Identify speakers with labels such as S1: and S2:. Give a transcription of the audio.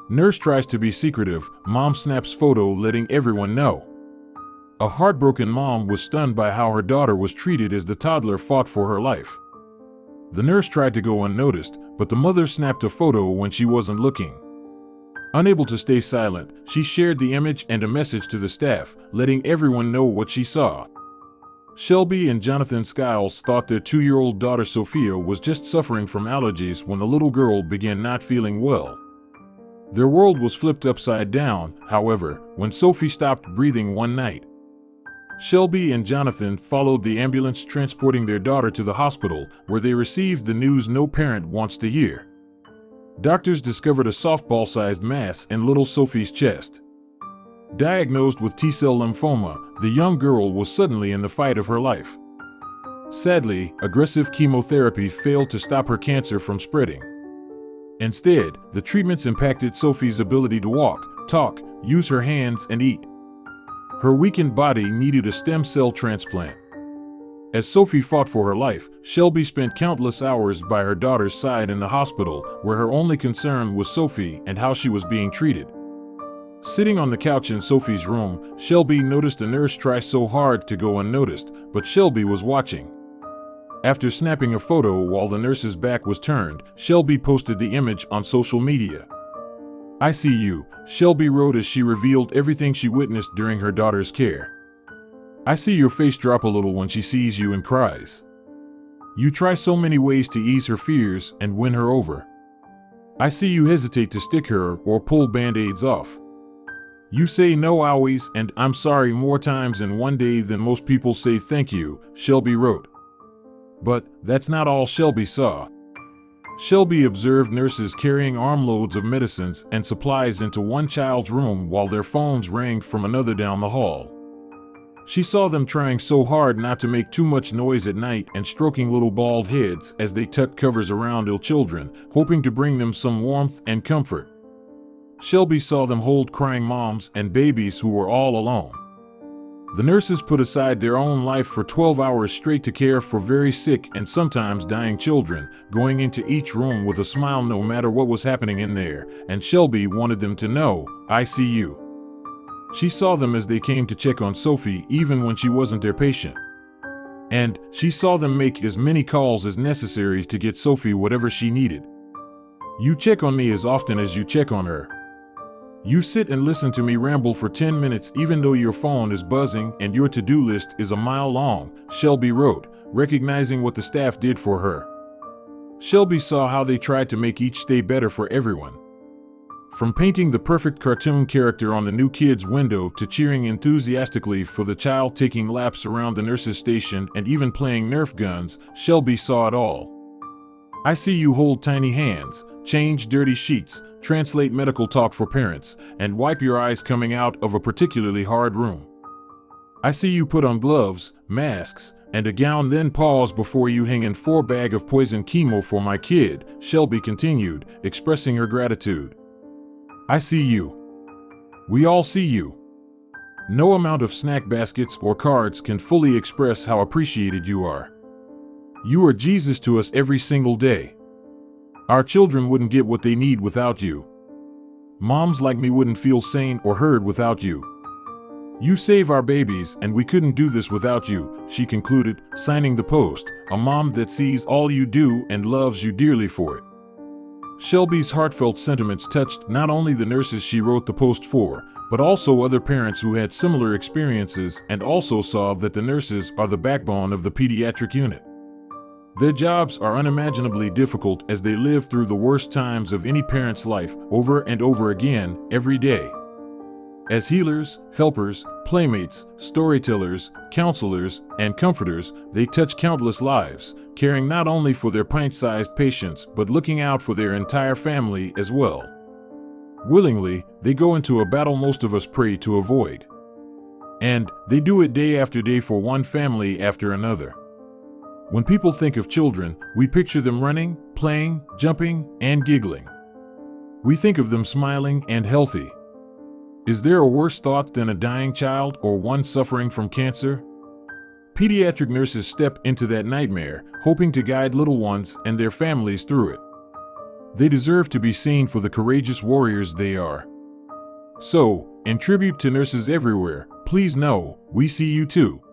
S1: Nurse tries to be secretive, mom snaps photo letting everyone know. A heartbroken mom was stunned by how her daughter was treated as the toddler fought for her life. The nurse tried to go unnoticed, but the mother snapped a photo when she wasn't looking. Unable to stay silent, she shared the image and a message to the staff, letting everyone know what she saw. Shelby and Jonathan Skiles thought their 2-year-old daughter Sophia was just suffering from allergies when the little girl began not feeling well. Their world was flipped upside down, however, when Sophie stopped breathing one night. Shelby and Jonathan followed the ambulance transporting their daughter to the hospital, where they received the news no parent wants to hear. Doctors discovered a softball-sized mass in little Sophie's chest. Diagnosed with T-cell lymphoma, the young girl was suddenly in the fight of her life. Sadly, aggressive chemotherapy failed to stop her cancer from spreading. Instead, the treatments impacted Sophie's ability to walk, talk, use her hands, and eat. Her weakened body needed a stem cell transplant. As Sophie fought for her life, Shelby spent countless hours by her daughter's side in the hospital, where her only concern was Sophie and how she was being treated. Sitting on the couch in Sophie's room, Shelby noticed a nurse try so hard to go unnoticed, but Shelby was watching. After snapping a photo while the nurse's back was turned, Shelby posted the image on social media. "I see you," Shelby wrote as she revealed everything she witnessed during her daughter's care. "I see your face drop a little when she sees you and cries. You try so many ways to ease her fears and win her over. I see you hesitate to stick her or pull band-aids off. You say no owies and I'm sorry more times in one day than most people say thank you," Shelby wrote. But that's not all Shelby saw. Shelby observed nurses carrying armloads of medicines and supplies into one child's room while their phones rang from another down the hall. She saw them trying so hard not to make too much noise at night and stroking little bald heads as they tucked covers around ill children, hoping to bring them some warmth and comfort. Shelby saw them hold crying moms and babies who were all alone. The nurses put aside their own life for 12 hours straight to care for very sick and sometimes dying children, going into each room with a smile no matter what was happening in there, and Shelby wanted them to know, "I see you." She saw them as they came to check on Sophie even when she wasn't their patient. And she saw them make as many calls as necessary to get Sophie whatever she needed. "You check on me as often as you check on her. You sit and listen to me ramble for 10 minutes even though your phone is buzzing and your to-do list is a mile long," Shelby wrote, recognizing what the staff did for her. Shelby saw how they tried to make each day better for everyone. From painting the perfect cartoon character on the new kid's window to cheering enthusiastically for the child taking laps around the nurse's station and even playing Nerf guns, Shelby saw it all. "I see you hold tiny hands, change dirty sheets, translate medical talk for parents, and wipe your eyes coming out of a particularly hard room. I see you put on gloves, masks, and a gown then pause before you hang in 4 bags of poison chemo for my kid," Shelby continued, expressing her gratitude. "I see you. We all see you. No amount of snack baskets or cards can fully express how appreciated you are. You are Jesus to us every single day. Our children wouldn't get what they need without you. Moms like me wouldn't feel sane or heard without you. You save our babies and we couldn't do this without you," she concluded, signing the post, "A mom that sees all you do and loves you dearly for it." Shelby's heartfelt sentiments touched not only the nurses she wrote the post for, but also other parents who had similar experiences and also saw that the nurses are the backbone of the pediatric unit. Their jobs are unimaginably difficult as they live through the worst times of any parent's life over and over again, every day. As healers, helpers, playmates, storytellers, counselors, and comforters, they touch countless lives, caring not only for their pint-sized patients but looking out for their entire family as well. Willingly, they go into a battle most of us pray to avoid. And they do it day after day for one family after another. When people think of children, we picture them running, playing, jumping, and giggling. We think of them smiling and healthy. Is there a worse thought than a dying child or one suffering from cancer? Pediatric nurses step into that nightmare, hoping to guide little ones and their families through it. They deserve to be seen for the courageous warriors they are. So, in tribute to nurses everywhere, please know, we see you too.